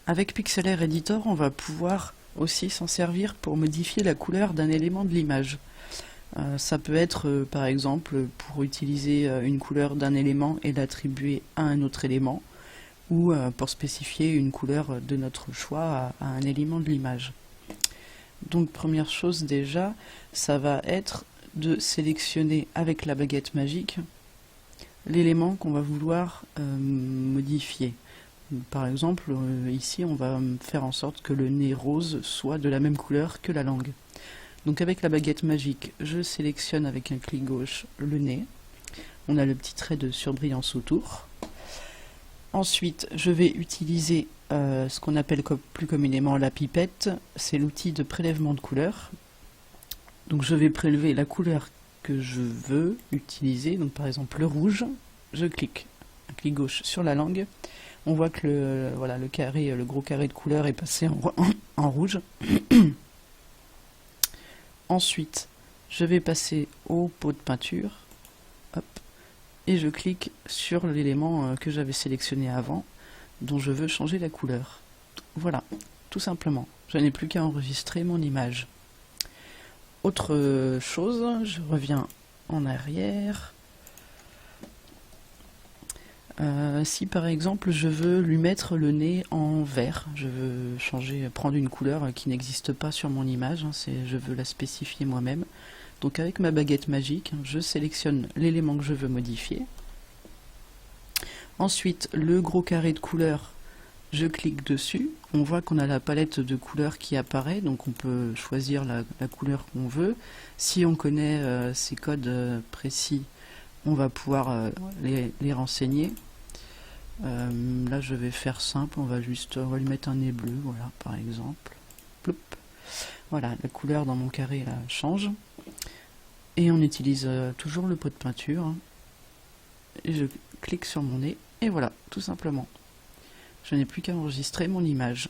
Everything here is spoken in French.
Avec Pixlr Editor, on va pouvoir aussi s'en servir pour modifier la couleur d'un élément de l'image. Ça peut être par exemple pour utiliser une couleur d'un élément et l'attribuer à un autre élément, ou pour spécifier une couleur de notre choix à un élément de l'image. Donc première chose déjà, ça va être de sélectionner avec la baguette magique l'élément qu'on va vouloir modifier. Par exemple, ici on va faire en sorte que le nez rose soit de la même couleur que la langue. Donc avec la baguette magique, je sélectionne avec un clic gauche le nez. On a le petit trait de surbrillance autour. Ensuite, je vais utiliser ce qu'on appelle plus communément la pipette. C'est l'outil de prélèvement de couleurs. Donc je vais prélever la couleur que je veux utiliser. Donc par exemple le rouge. Je clique, un clic gauche sur la langue. On voit que le gros carré de couleur est passé en rouge. Ensuite, je vais passer au pot de peinture. Hop, et je clique sur l'élément que j'avais sélectionné avant, dont je veux changer la couleur. Voilà, tout simplement. Je n'ai plus qu'à enregistrer mon image. Autre chose, je reviens en arrière. Si par exemple je veux lui mettre le nez en vert, je veux prendre une couleur qui n'existe pas sur mon image, je veux la spécifier moi-même. Donc avec ma baguette magique, je sélectionne l'élément que je veux modifier. Ensuite, le gros carré de couleur, je clique dessus. On voit qu'on a la palette de couleurs qui apparaît, donc on peut choisir la couleur qu'on veut. Si on connaît ces codes précis, on va pouvoir les renseigner. Là je vais faire simple, on va lui mettre un nez bleu, voilà, par exemple. Ploup. Voilà, la couleur dans mon carré là change. Et on utilise toujours le pot de peinture. Et je clique sur mon nez, et voilà, tout simplement. Je n'ai plus qu'à enregistrer mon image.